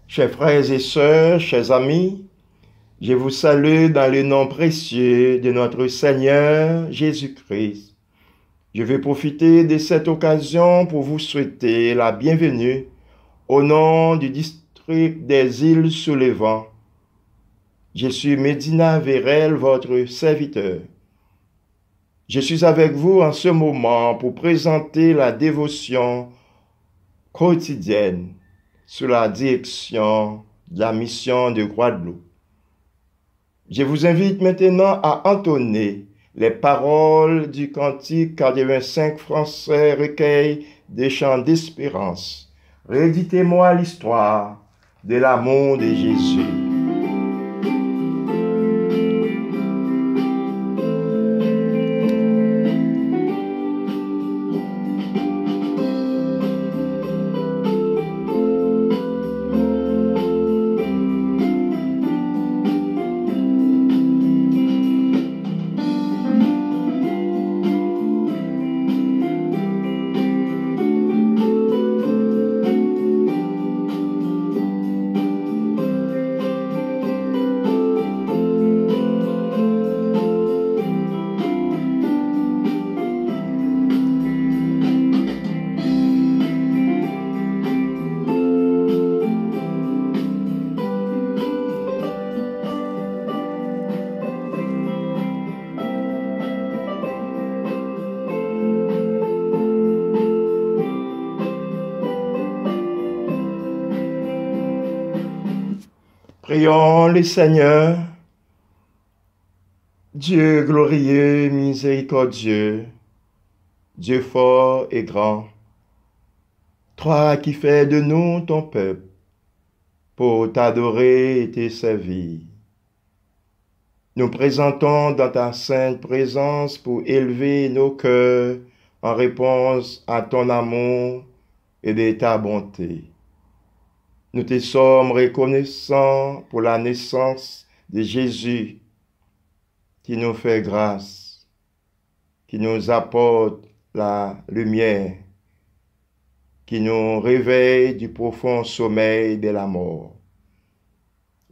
Chers frères et sœurs, chers amis, je vous salue dans le nom précieux de notre Seigneur Jésus-Christ. Je vais profiter de cette occasion pour vous souhaiter la bienvenue au nom du district des îles sous le vent. Je suis Médina Vérel, votre serviteur. Je suis avec vous en ce moment pour présenter la dévotion quotidienne sous la direction de la mission de Guadeloupe. Je vous invite maintenant à entonner les paroles du cantique 85 français recueil des chants d'espérance. Rééditez-moi l'histoire de l'amour de Jésus. Prions le Seigneur, Dieu glorieux, miséricordieux, Dieu fort et grand, toi qui fais de nous ton peuple, pour t'adorer et te servir. Nous présentons dans ta sainte présence pour élever nos cœurs en réponse à ton amour et de ta bonté. Nous te sommes reconnaissants pour la naissance de Jésus qui nous fait grâce, qui nous apporte la lumière, qui nous réveille du profond sommeil de la mort.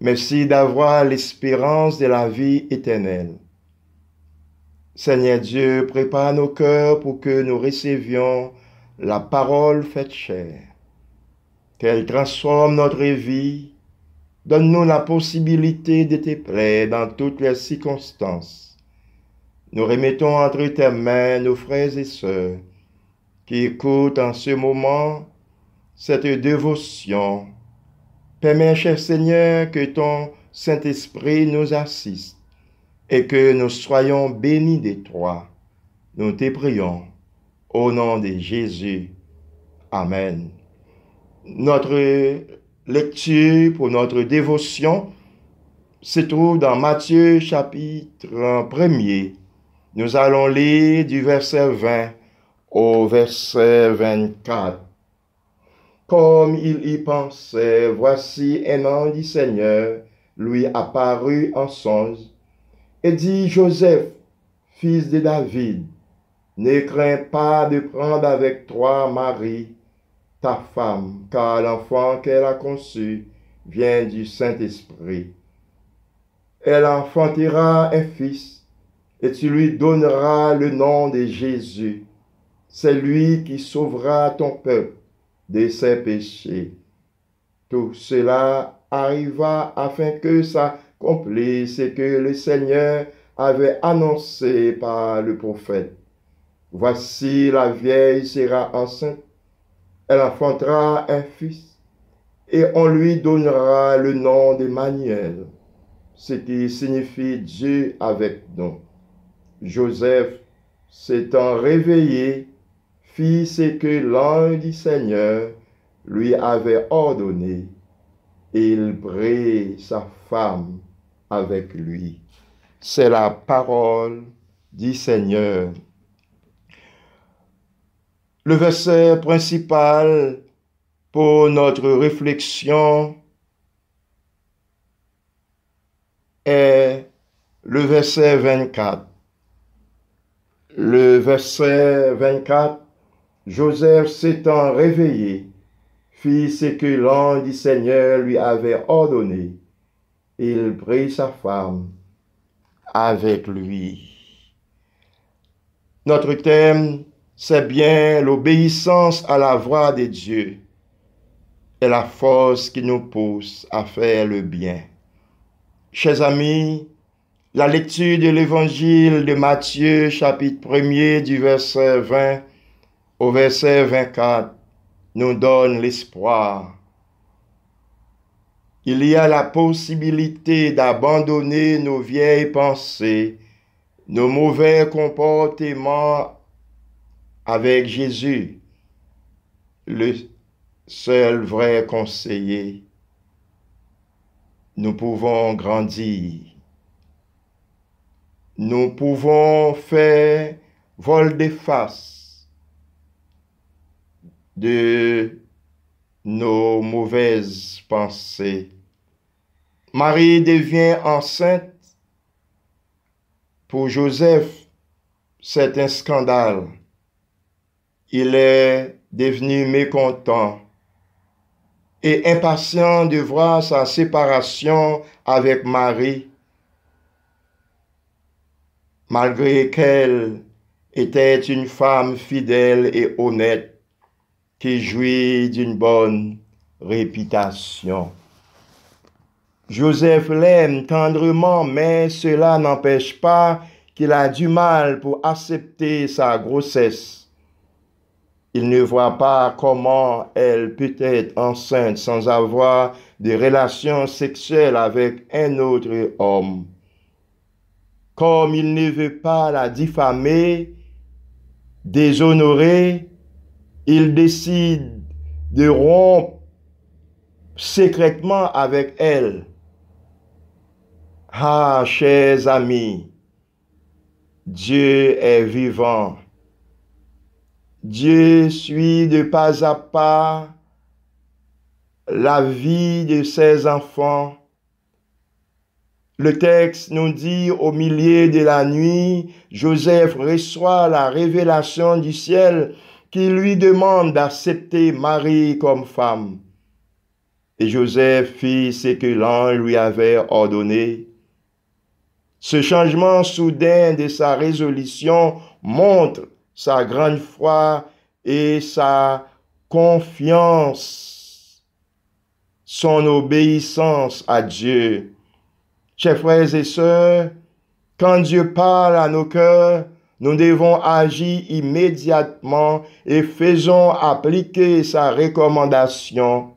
Merci d'avoir l'espérance de la vie éternelle. Seigneur Dieu, prépare nos cœurs pour que nous recevions la parole faite chair. Qu'elle transforme notre vie, donne-nous la possibilité de te plaire dans toutes les circonstances. Nous remettons entre tes mains nos frères et sœurs qui écoutent en ce moment cette dévotion. Permets, cher Seigneur, que ton Saint-Esprit nous assiste et que nous soyons bénis de toi. Nous te prions au nom de Jésus. Amen. Notre lecture pour notre dévotion se trouve dans Matthieu chapitre 1er. Nous allons lire du verset 20 au verset 24. Comme il y pensait, voici un ange du Seigneur lui apparut en songe et dit: Joseph, fils de David, ne crains pas de prendre avec toi Marie, ta femme, car l'enfant qu'elle a conçu vient du Saint-Esprit. Elle enfantera un fils, et tu lui donneras le nom de Jésus. C'est lui qui sauvera ton peuple de ses péchés. Tout cela arriva afin que s'accomplisse ce que le Seigneur avait annoncé par le prophète. Voici, la vieille sera enceinte. Elle enfantera un fils, et on lui donnera le nom d'Emmanuel, ce qui signifie Dieu avec nous. Joseph, s'étant réveillé, fit ce que l'ange du Seigneur lui avait ordonné, et il prit sa femme avec lui. C'est la parole du Seigneur. Le verset principal pour notre réflexion est le verset 24. Le verset 24, Joseph s'étant réveillé, fit ce que l'ange du Seigneur lui avait ordonné. Il prit sa femme avec lui. Notre thème, c'est bien l'obéissance à la voix de Dieu et la force qui nous pousse à faire le bien. Chers amis, la lecture de l'évangile de Matthieu, chapitre 1er, du verset 20 au verset 24, nous donne l'espoir. Il y a la possibilité d'abandonner nos vieilles pensées, nos mauvais comportements avec Jésus, le seul vrai conseiller. Nous pouvons grandir. Nous pouvons faire volte-face de nos mauvaises pensées. Marie devient enceinte. Pour Joseph, c'est un scandale. Il est devenu mécontent et impatient de voir sa séparation avec Marie, malgré qu'elle était une femme fidèle et honnête qui jouit d'une bonne réputation. Joseph l'aime tendrement, mais cela n'empêche pas qu'il a du mal pour accepter sa grossesse. Il ne voit pas comment elle peut être enceinte sans avoir des relations sexuelles avec un autre homme. Comme il ne veut pas la diffamer, déshonorer, il décide de rompre secrètement avec elle. Ah, chers amis, Dieu est vivant. Dieu suit de pas à pas la vie de ses enfants. Le texte nous dit, au milieu de la nuit, Joseph reçoit la révélation du ciel qui lui demande d'accepter Marie comme femme. Et Joseph fit ce que l'ange lui avait ordonné. Ce changement soudain de sa résolution montre sa grande foi et sa confiance, son obéissance à Dieu. Chers frères et sœurs, quand Dieu parle à nos cœurs, nous devons agir immédiatement et faisons appliquer sa recommandation.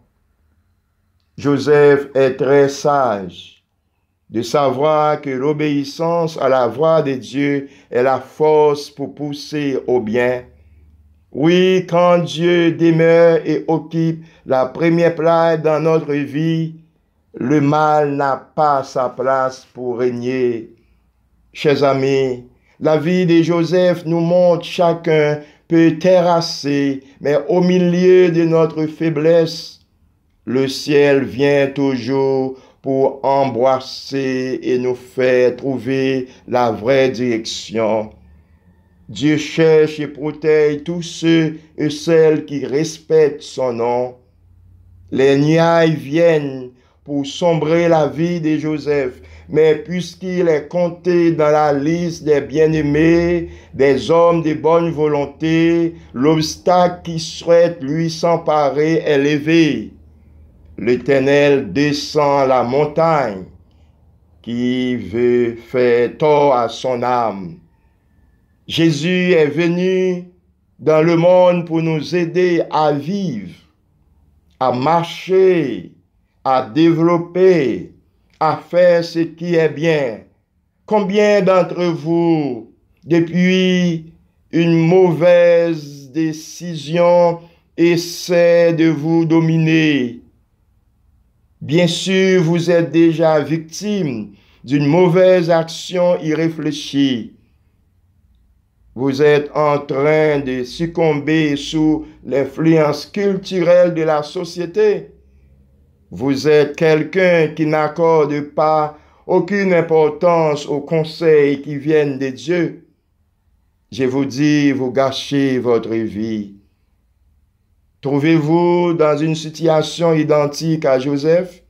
Joseph est très sage de savoir que l'obéissance à la voix de Dieu est la force pour pousser au bien. Oui, quand Dieu demeure et occupe la première place dans notre vie, le mal n'a pas sa place pour régner. Chers amis, la vie de Joseph nous montre chacun peut terrasser, mais au milieu de notre faiblesse, le ciel vient toujours pour embrasser et nous faire trouver la vraie direction. Dieu cherche et protège tous ceux et celles qui respectent son nom. Les nuages viennent pour sombrer la vie de Joseph, mais puisqu'il est compté dans la liste des bien-aimés, des hommes de bonne volonté, l'obstacle qui souhaite lui s'emparer est levé. L'Éternel descend la montagne qui veut faire tort à son âme. Jésus est venu dans le monde pour nous aider à vivre, à marcher, à développer, à faire ce qui est bien. Combien d'entre vous, depuis une mauvaise décision, essaient de vous dominer? Bien sûr, vous êtes déjà victime d'une mauvaise action irréfléchie. Vous êtes en train de succomber sous l'influence culturelle de la société. Vous êtes quelqu'un qui n'accorde pas aucune importance aux conseils qui viennent de Dieu. Je vous dis, vous gâchez votre vie. Trouvez-vous dans une situation identique à Joseph?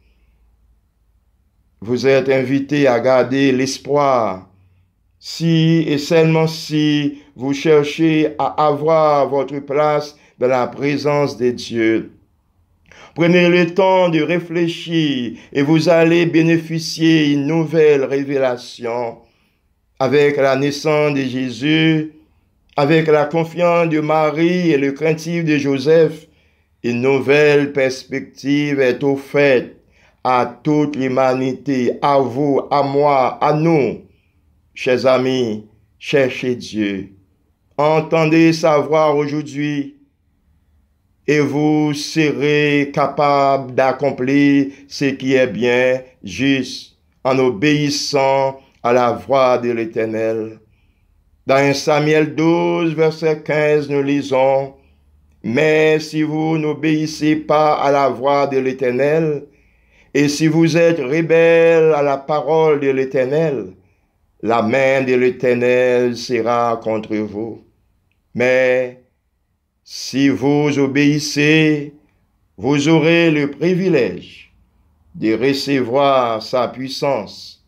Vous êtes invité à garder l'espoir si et seulement si vous cherchez à avoir votre place dans la présence de Dieu. Prenez le temps de réfléchir et vous allez bénéficier d'une nouvelle révélation avec la naissance de Jésus, avec la confiance de Marie et le craintif de Joseph. Une nouvelle perspective est offerte à toute l'humanité, à vous, à moi, à nous. Chers amis, cherchez Dieu. Entendez sa voix aujourd'hui et vous serez capable d'accomplir ce qui est bien, juste, en obéissant à la voix de l'Éternel. Dans 1 Samuel 12, verset 15, nous lisons, « Mais si vous n'obéissez pas à la voix de l'Éternel, et si vous êtes rebelles à la parole de l'Éternel, la main de l'Éternel sera contre vous. Mais si vous obéissez, vous aurez le privilège de recevoir sa puissance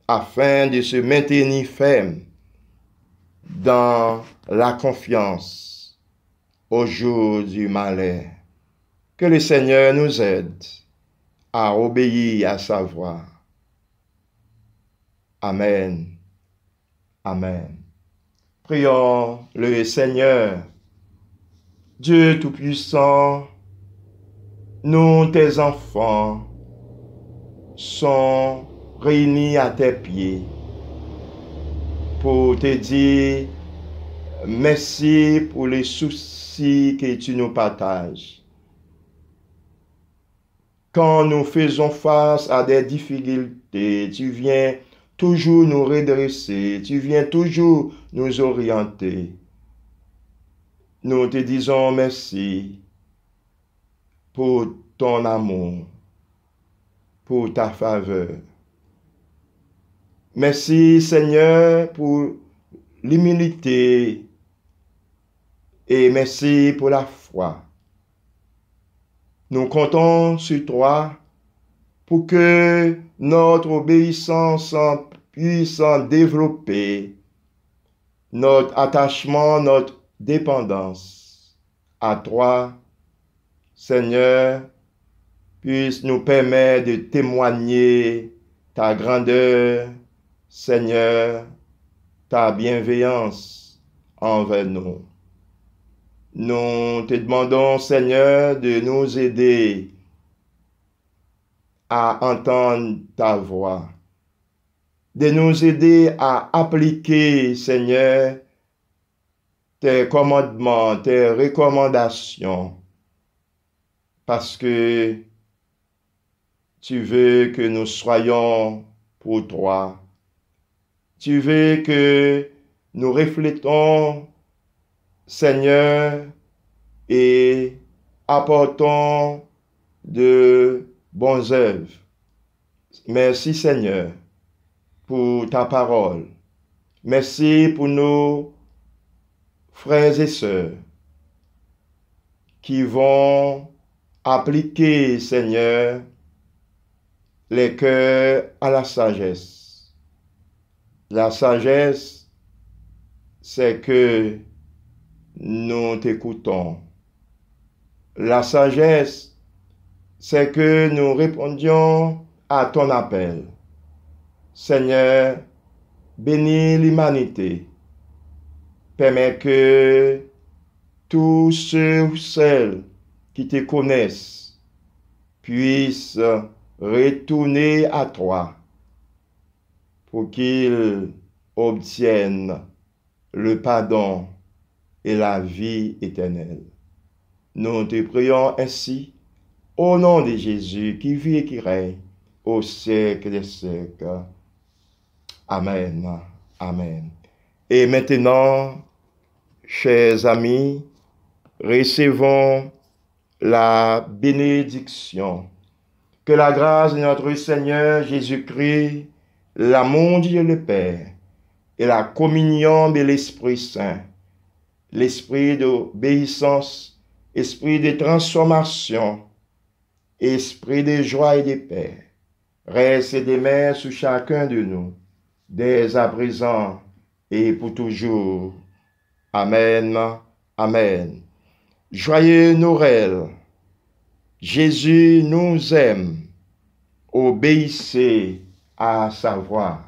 afin de se maintenir ferme dans la confiance au jour du malheur. Que le Seigneur nous aide à obéir à sa voix. Amen. Amen. Prions le Seigneur. Dieu Tout-Puissant, nous, tes enfants, sont réunis à tes pieds pour te dire merci pour les soucis que tu nous partages. Quand nous faisons face à des difficultés, tu viens toujours nous redresser, tu viens toujours nous orienter. Nous te disons merci pour ton amour, pour ta faveur. Merci Seigneur pour l'humilité et merci pour la foi. Nous comptons sur toi pour que notre obéissance puisse en développer, notre attachement, notre dépendance à toi, Seigneur, puisse nous permettre de témoigner ta grandeur, Seigneur, ta bienveillance envers nous. Nous te demandons, Seigneur, de nous aider à entendre ta voix, de nous aider à appliquer, Seigneur, tes commandements, tes recommandations, parce que tu veux que nous soyons pour toi. Tu veux que nous reflétons, Seigneur, et apportons de bonnes œuvres. Merci, Seigneur, pour ta parole. Merci pour nos frères et sœurs qui vont appliquer, Seigneur, les cœurs à la sagesse. La sagesse, c'est que nous t'écoutons. La sagesse, c'est que nous répondions à ton appel. Seigneur, bénis l'humanité. Permets que tous ceux ou celles qui te connaissent puissent retourner à toi pour qu'ils obtiennent le pardon et la vie éternelle. Nous te prions ainsi au nom de Jésus qui vit et qui règne au siècle des siècles. Amen. Amen. Et maintenant, chers amis, recevons la bénédiction. Que la grâce de notre Seigneur Jésus-Christ, l'amour de Dieu le Père et la communion de l'Esprit Saint, l'esprit d'obéissance esprit de transformation, esprit de joie et de paix, reste et demeure sur chacun de nous, dès à présent et pour toujours. Amen. Amen. Joyeux Noël. Jésus nous aime. Obéissez à sa voix.